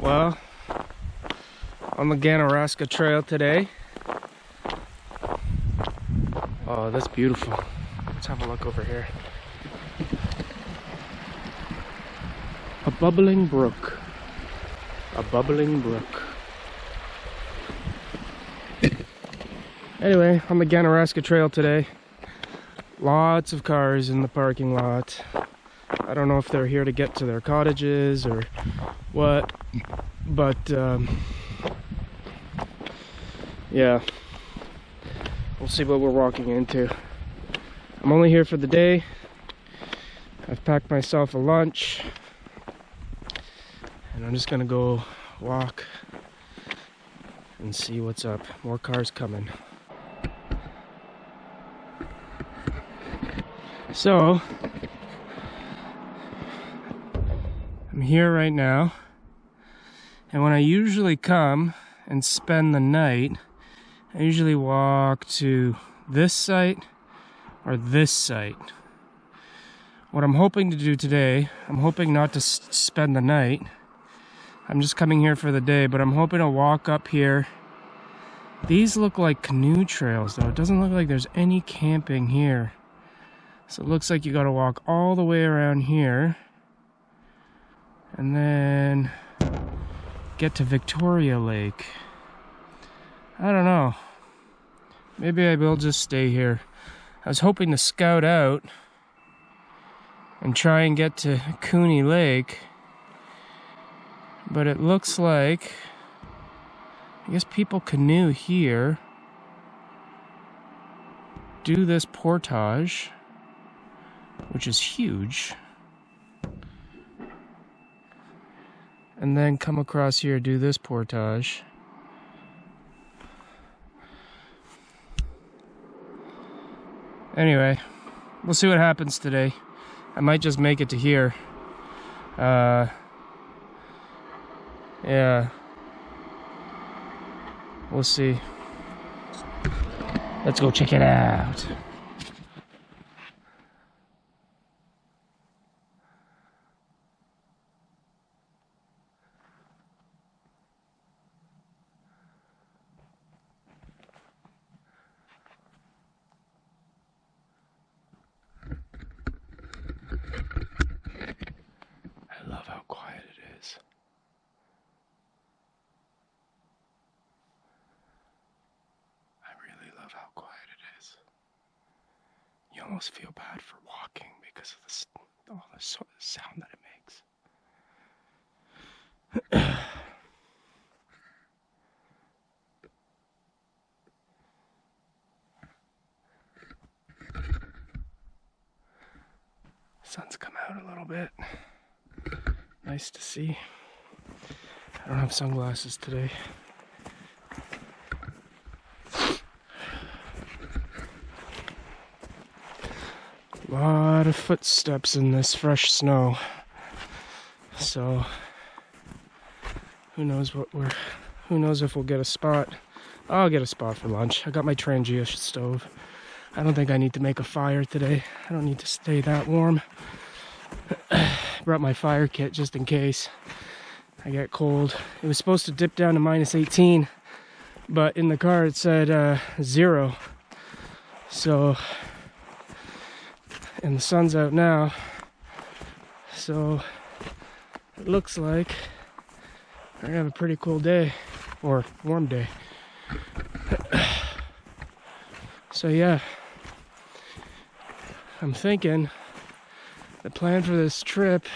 Well, on the Ganaraska Trail today. Oh, that's beautiful. Let's have a look over here. A bubbling brook. A bubbling brook. Anyway, on the Ganaraska Trail today. Lots of cars in the parking lot. I don't know if they're here to get to their cottages or what, but yeah, we'll see what we're walking into. I'm only here for the day. I've packed myself a lunch and I'm just gonna go walk and see what's up. More cars coming. So I'm here right now, and when I usually come and spend the night, I usually walk to this site or this site. What I'm hoping to do today, I'm hoping not to spend the night. I'm just coming here for the day, but I'm hoping to walk up here. These look like canoe trails though. It doesn't look like there's any camping here. So it looks like you gotta walk all the way around here and then get to Victoria Lake. I don't know. Maybe I will just stay here. I was hoping to scout out and try and get to Cooney Lake, but it looks like, I guess people canoe here, do this portage, which is huge, and then come across here, do this portage. Anyway, we'll see what happens today. I might just make it to here. Yeah, we'll see. Let's go check it out. I love how quiet it is. I really love how quiet it is. You almost feel bad for walking because of the sound that it makes. Sun's come out a little bit. Nice to see. I don't have sunglasses today. A lot of footsteps in this fresh snow. So who knows if we'll get a spot. I'll get a spot for lunch. I got my Trangia stove. I don't think I need to make a fire today. I don't need to stay that warm. Brought my fire kit just in case I get cold. It was supposed to dip down to -18, but in the car it said 0. So, and the sun's out now, so it looks like we're gonna have a pretty cool day, or warm day. So yeah, I'm thinking the plan for this trip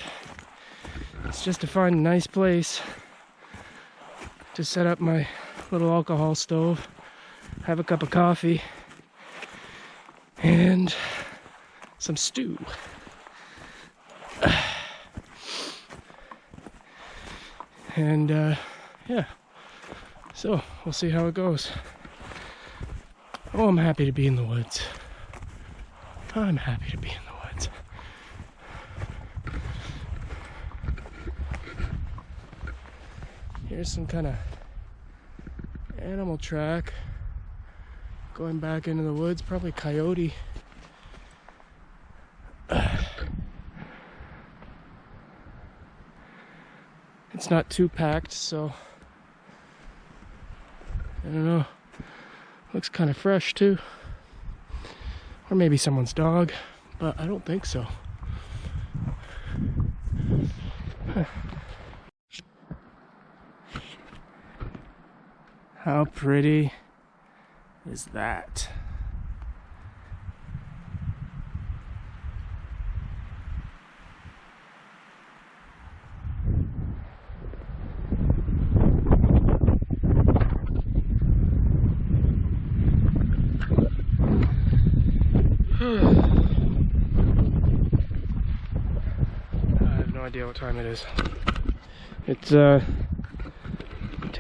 is just to find a nice place to set up my little alcohol stove, have a cup of coffee, and some stew. And yeah, so we'll see how it goes. Oh, I'm happy to be in the woods. I'm happy to be in the woods. Here's some kind of animal track going back into the woods, probably coyote. It's not too packed, so I don't know. Looks kind of fresh too. Or maybe someone's dog, but I don't think so. How pretty is that? I have no idea what time it is. It's 10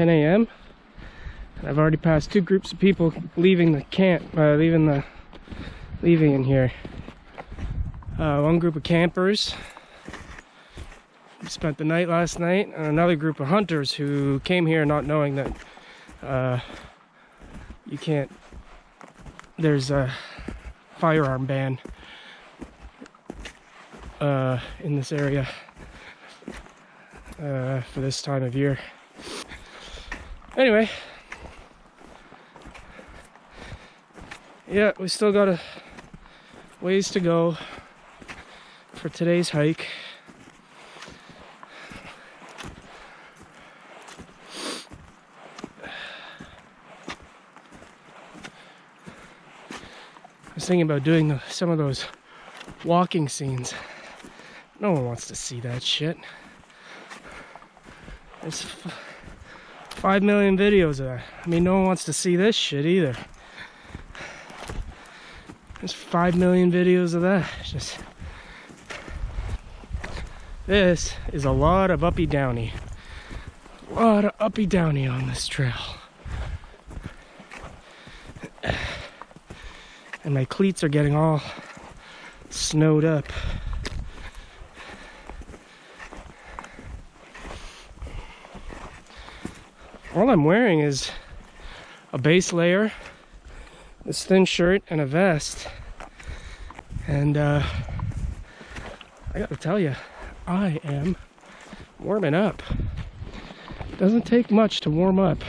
a.m. and I've already passed two groups of people leaving the camp, leaving in here. One group of campers who spent the night last night, and another group of hunters who came here not knowing that you can't. There's a firearm ban in this area for this time of year. Anyway, yeah, we still got a ways to go for today's hike. I was thinking about doing some of those walking scenes. No one wants to see that shit. There's 5 million videos of that. I mean, no one wants to see this shit either. There's 5 million videos of that. It's just, this is a lot of uppy downy. A lot of uppy downy on this trail. And my cleats are getting all snowed up. All I'm wearing is a base layer, this thin shirt, and a vest. And I gotta tell you, I am warming up. It doesn't take much to warm up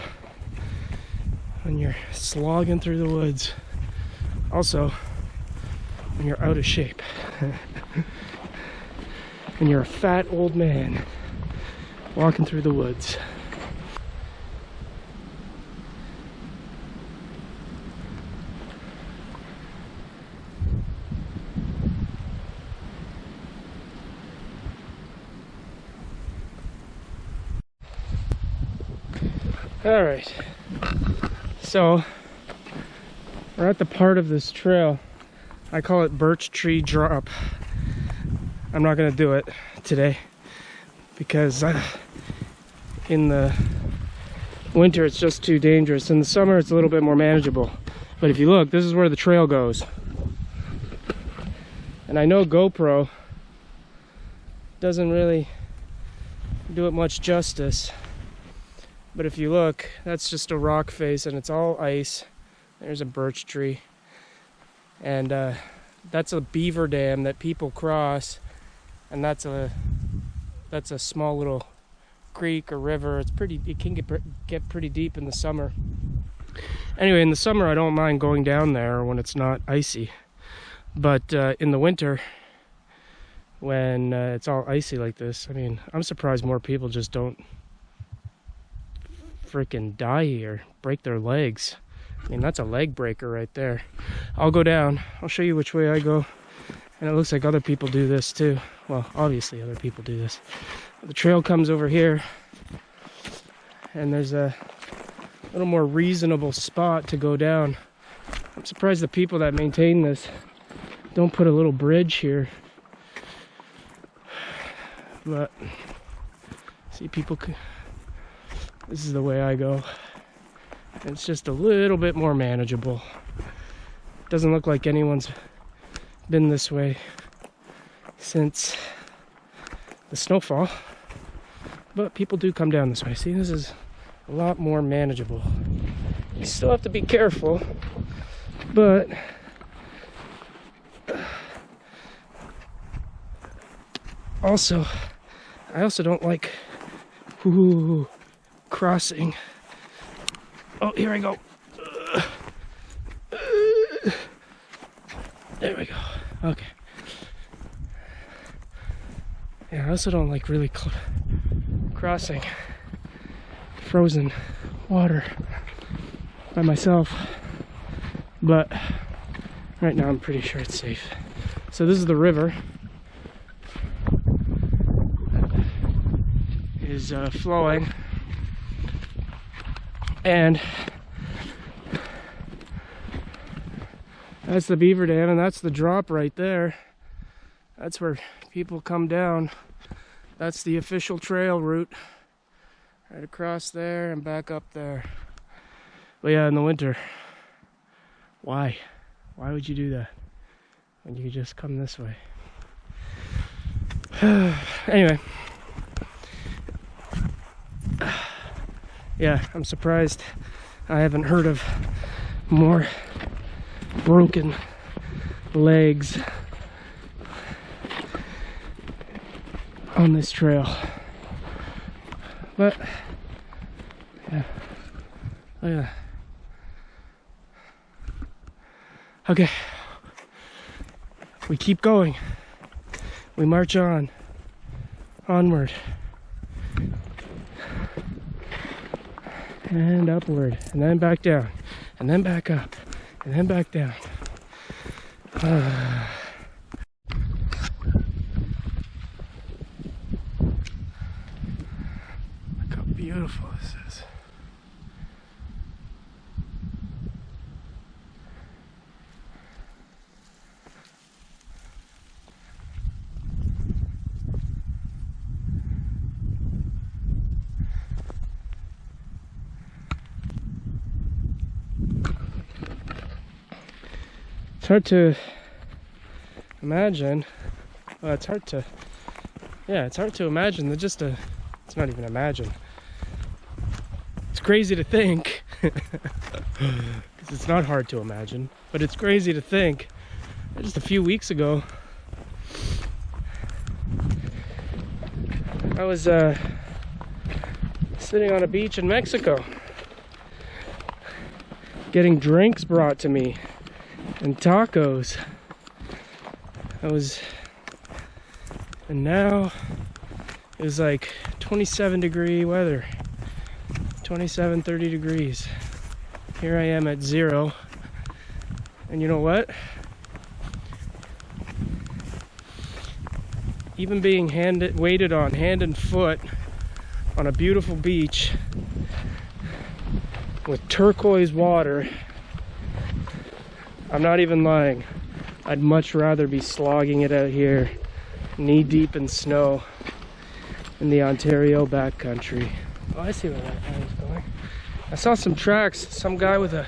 when you're slogging through the woods. Also, when you're out of shape. When you're a fat old man walking through the woods. All right, so we're at the part of this trail, I call it Birch Tree Drop. I'm not gonna do it today because in the winter it's just too dangerous. In the summer it's a little bit more manageable. But if you look, this is where the trail goes. And I know GoPro doesn't really do it much justice. But if you look, that's just a rock face and it's all ice. There's a birch tree. And that's a beaver dam that people cross. And that's a small little creek or river. It can get pretty deep in the summer. Anyway, in the summer I don't mind going down there when it's not icy. But in the winter, when it's all icy like this, I mean, I'm surprised more people just don't freaking die here, break their legs. I mean, that's a leg breaker right there. I'll go down, I'll show you which way I go. And it looks like other people do this too. Well, obviously other people do this. The trail comes over here, and there's a little more reasonable spot to go down. I'm surprised the people that maintain this don't put a little bridge here. But see, people, this is the way I go. It's just a little bit more manageable. Doesn't look like anyone's been this way since the snowfall, But people do come down this way. See, this is a lot more manageable. You still have to be careful, but also, I also don't like crossing. Oh, here I go. There we go. Okay. Yeah, I also don't like really crossing frozen water by myself, but right now I'm pretty sure it's safe. So this is the river. Is flowing, and that's the beaver dam, and that's the drop right there. That's where people come down. That's the official trail route, right across there and back up there. But yeah, in the winter, why would you do that when you could just come this way? Anyway, yeah, I'm surprised I haven't heard of more broken legs on this trail. But yeah, look at that. Okay, we keep going. We march on, onward, and upward, and then back down, and then back up, and then back down. Look how beautiful this is. It's hard to imagine. Well, it's hard to imagine that it's not even imagine. It's crazy to think, because it's not hard to imagine, but it's crazy to think that just a few weeks ago, I was sitting on a beach in Mexico, getting drinks brought to me and tacos. And now it was like 27-degree weather, 27, 30 degrees. Here I am at 0, and you know what? Even being waited on hand and foot on a beautiful beach with turquoise water, I'm not even lying. I'd much rather be slogging it out here, knee deep in snow in the Ontario backcountry. Oh, I see where that guy is going. I saw some tracks, some guy with a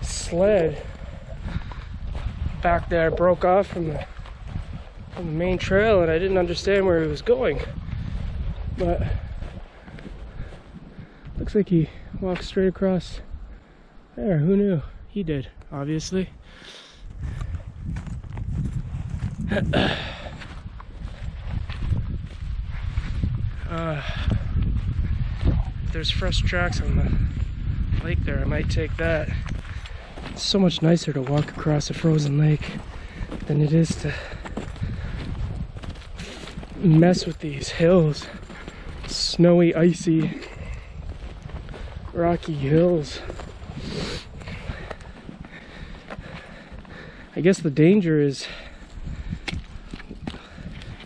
sled back there broke off from the main trail, and I didn't understand where he was going. But looks like he walked straight across there. Who knew? He did, obviously. If there's fresh tracks on the lake there, I might take that. It's so much nicer to walk across a frozen lake than it is to mess with these hills. Snowy, icy, rocky hills. I guess the danger is,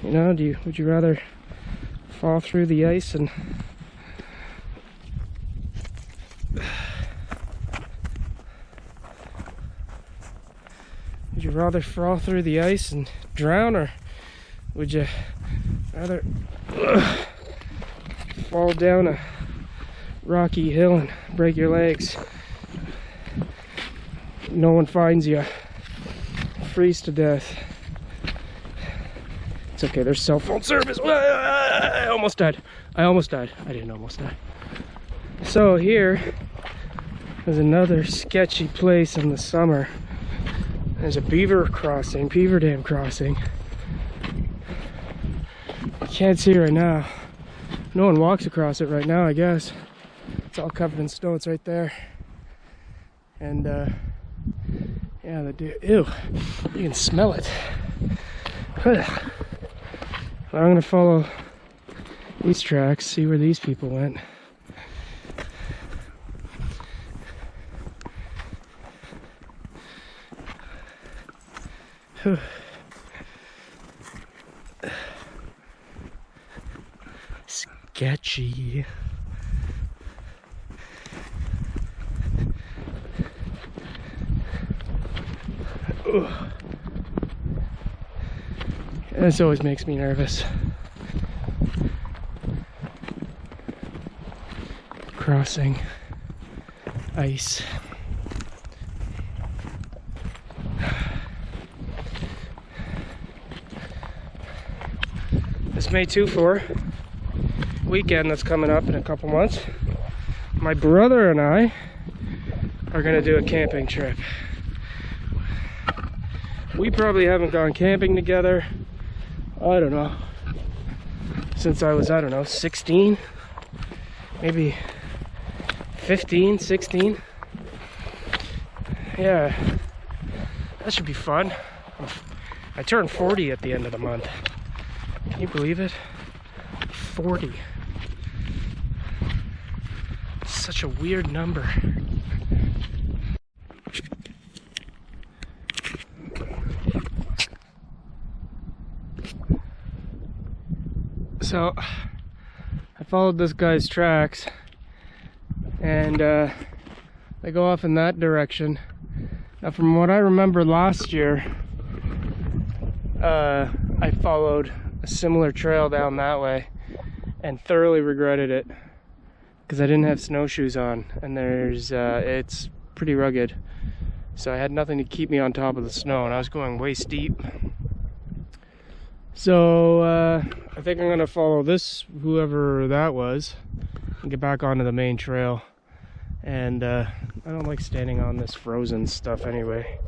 you know, would you rather fall through the ice and drown, or would you rather fall down a rocky hill and break your legs? No one finds you, freeze to death. It's okay, there's cell phone service. I almost died. I almost died. I didn't almost die. So here is another sketchy place in the summer. There's a beaver dam crossing. You can't see right now. No one walks across it right now, I guess. It's all covered in snow, it's right there. And yeah, ew, you can smell it. I'm gonna follow these tracks, see where these people went. Sketchy. This always makes me nervous. Crossing ice. This May 2-4 weekend that's coming up in a couple months, my brother and I are gonna do a camping trip. We probably haven't gone camping together, I don't know, since I was, I don't know, 16, maybe 15, 16. Yeah, that should be fun. I turned 40 at the end of the month. Can you believe it? 40. Such a weird number. So I followed this guy's tracks, and they go off in that direction. Now, from what I remember last year, I followed a similar trail down that way and thoroughly regretted it because I didn't have snowshoes on, and it's pretty rugged, so I had nothing to keep me on top of the snow, and I was going way steep. So I think I'm gonna follow this, whoever that was, and get back onto the main trail. And I don't like standing on this frozen stuff anyway.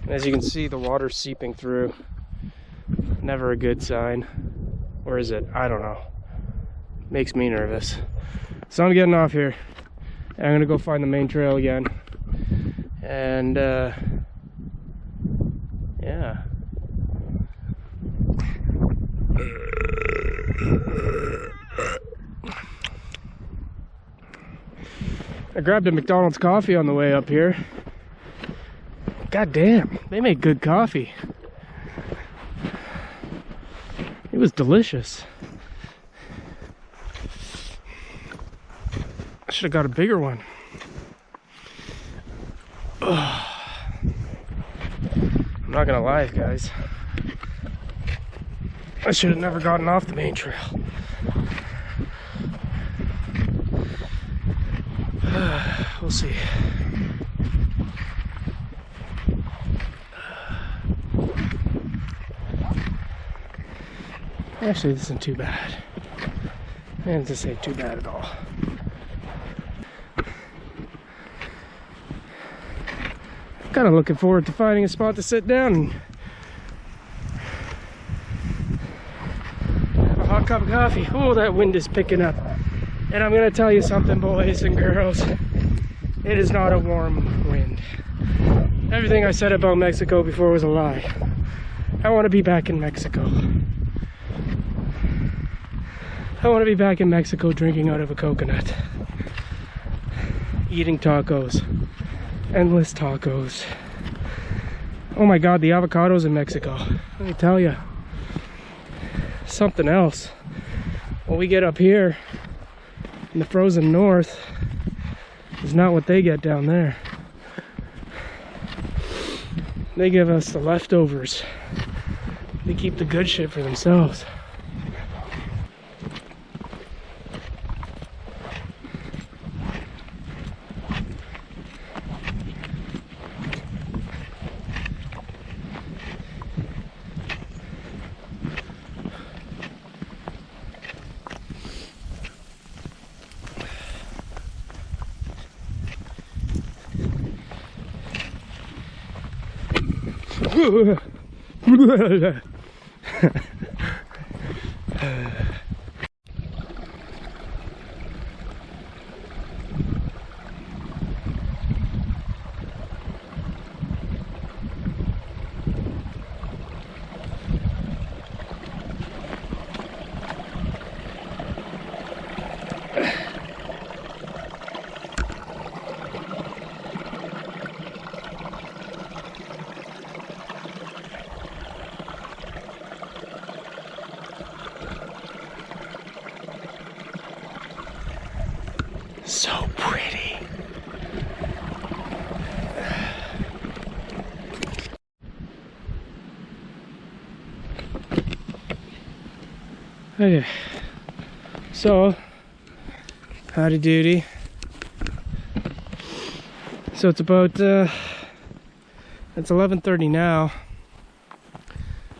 And as you can see, the water's seeping through. Never a good sign. Or is it? I don't know. Makes me nervous. So I'm getting off here, and I'm gonna go find the main trail again. And yeah. I grabbed a McDonald's coffee on the way up here. God damn, they make good coffee. It was delicious. I should have got a bigger one. Ugh. I'm not gonna lie, guys. I should have never gotten off the main trail. We'll see. Actually, this isn't too bad. And this ain't too bad at all. Kind of looking forward to finding a spot to sit down and have a hot cup of coffee. Oh, that wind is picking up. And I'm gonna tell you something, boys and girls. It is not a warm wind. Everything I said about Mexico before was a lie. I want to be back in Mexico. I want to be back in Mexico drinking out of a coconut. Eating tacos. Endless tacos. Oh my god, the avocados in Mexico. Let me tell you. Something else. When we get up here in the frozen north, is not what they get down there. They give us the leftovers. They keep the good shit for themselves. So pretty. Okay, so howdy doody. So it's about it's 11:30 now.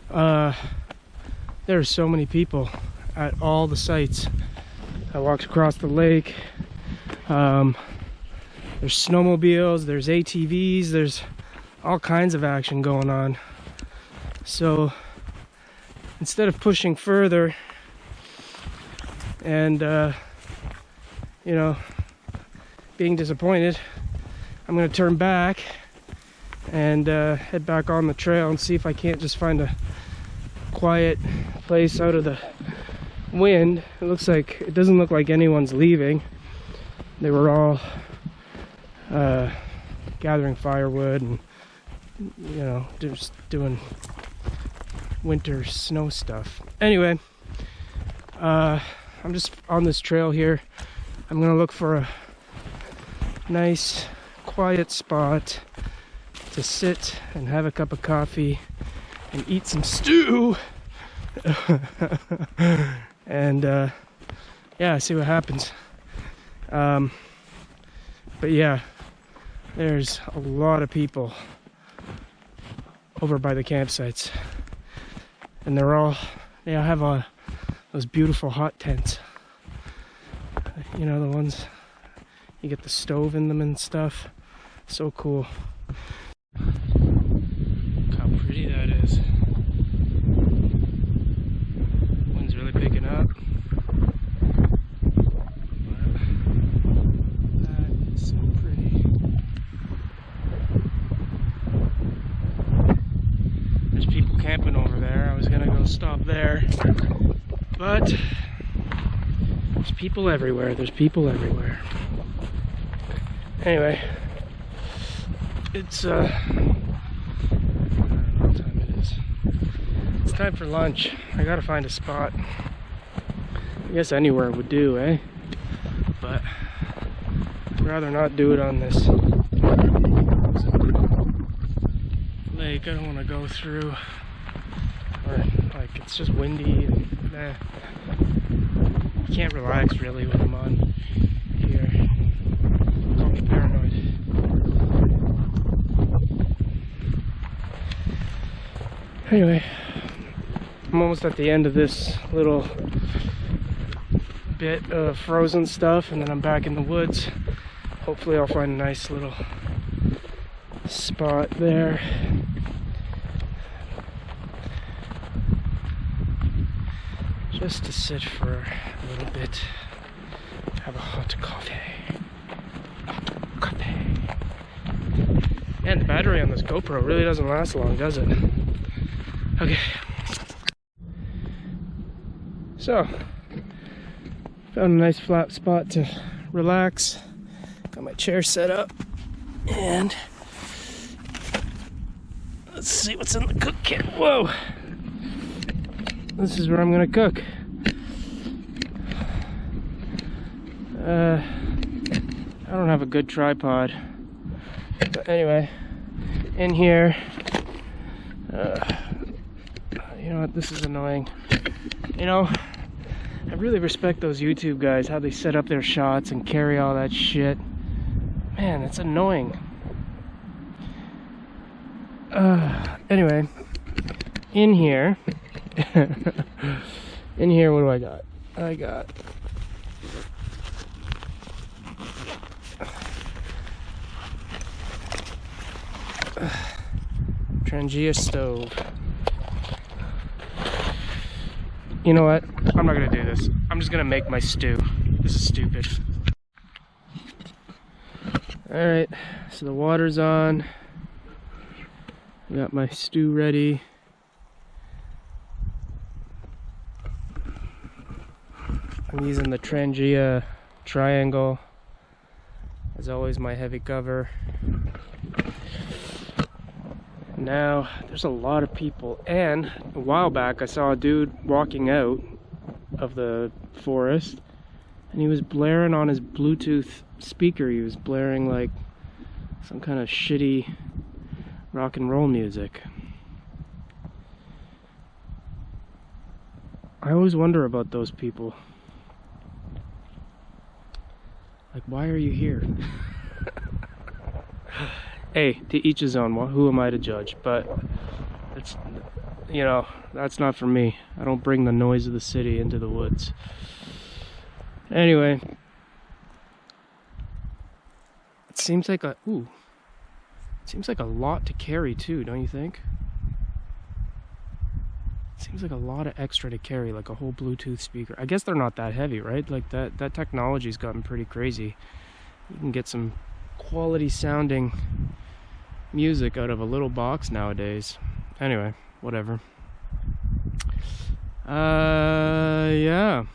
There are so many people at all the sites. I walked across the lake. There's snowmobiles, there's ATVs, there's all kinds of action going on. So instead of pushing further and you know, being disappointed, I'm gonna turn back and head back on the trail and see if I can't just find a quiet place out of the wind. It looks like, it doesn't look like anyone's leaving. They were all gathering firewood and, you know, just doing winter snow stuff. Anyway, I'm just on this trail here. I'm gonna look for a nice quiet spot to sit and have a cup of coffee and eat some stew and yeah, see what happens. But yeah, there's a lot of people over by the campsites, and they have those beautiful hot tents, you know, the ones you get the stove in them and stuff. So cool. Look how pretty that is. Wind's really picking up. That is so pretty. There's people camping over there. I was gonna go stop there, but there's people everywhere. There's people everywhere. Anyway, it's I don't know what time it is. It's time for lunch. I gotta find a spot. I guess anywhere would do, eh? But I'd rather not do it on this lake. I don't want to go through, or like it's just windy and nah. You can't relax really when I'm on here. Call me paranoid. Anyway, I'm almost at the end of this little bit of frozen stuff, and then I'm back in the woods. Hopefully I'll find a nice little spot there. Just to sit for a little bit, have a hot coffee. And the battery on this GoPro really doesn't last long, does it? Okay. So, found a nice flat spot to relax. Got my chair set up, and let's see what's in the cook kit. Whoa! This is where I'm gonna cook. I don't have a good tripod, but anyway, in here, you know what, this is annoying. You know, I really respect those YouTube guys, how they set up their shots and carry all that shit. Man, it's annoying. Anyway, in here, in here, what do I got? I got Trangia stove. You know what? I'm not gonna do this. I'm just gonna make my stew. This is stupid. Alright, so the water's on. I got my stew ready. I'm using the Trangia triangle. As always, my heavy cover. Now, there's a lot of people, and a while back I saw a dude walking out of the forest, and he was blaring on his Bluetooth speaker. He was blaring like some kind of shitty rock and roll music. I always wonder about those people. Like, why are you here? Hey, to each his own. Who am I to judge? But it's, you know, that's not for me. I don't bring the noise of the city into the woods. Anyway, it seems like a lot to carry too, don't you think? It seems like a lot of extra to carry, like a whole Bluetooth speaker. I guess they're not that heavy, right? Like that technology's gotten pretty crazy. You can get some quality sounding music out of a little box nowadays. Anyway, whatever. Yeah.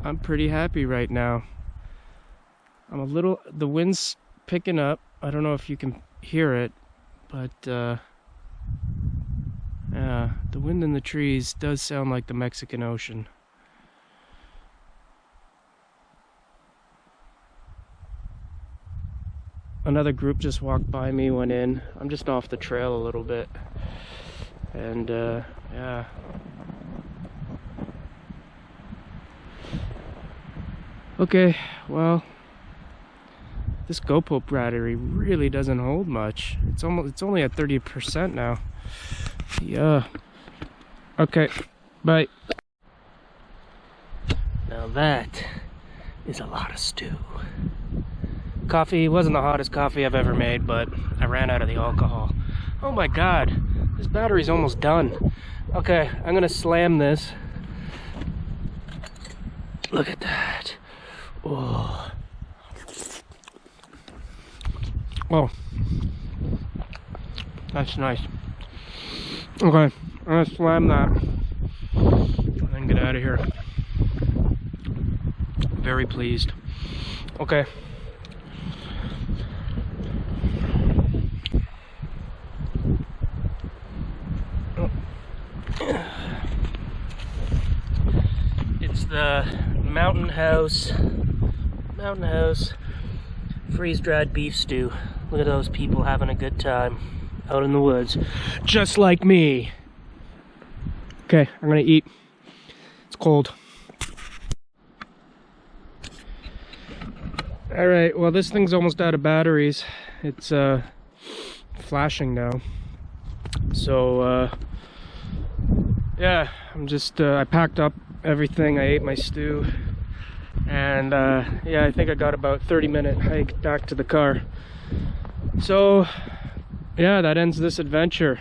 I'm pretty happy right now. The wind's picking up. I don't know if you can hear it, but yeah, the wind in the trees does sound like the Mexican Ocean. Another group just walked by me, went in. I'm just off the trail a little bit. And yeah. Okay, well, this GoPro battery really doesn't hold much. It's only at 30% now. Yeah. Okay, bye. Now that is a lot of stew. Coffee wasn't the hottest coffee I've ever made, but I ran out of the alcohol. Oh my god, this battery's almost done. Okay, I'm gonna slam this. Look at that. Oh. Oh. That's nice. Okay, I'm gonna slam that and then get out of here. Very pleased. Okay. It's the Mountain House freeze-dried beef stew. Look at those people having a good time out in the woods, just like me. Okay, I'm gonna eat. It's cold. All right, well, this thing's almost out of batteries. It's flashing now. So yeah, I'm just I packed up everything. I ate my stew, and yeah, I think I got about 30-minute hike back to the car. So yeah, that ends this adventure.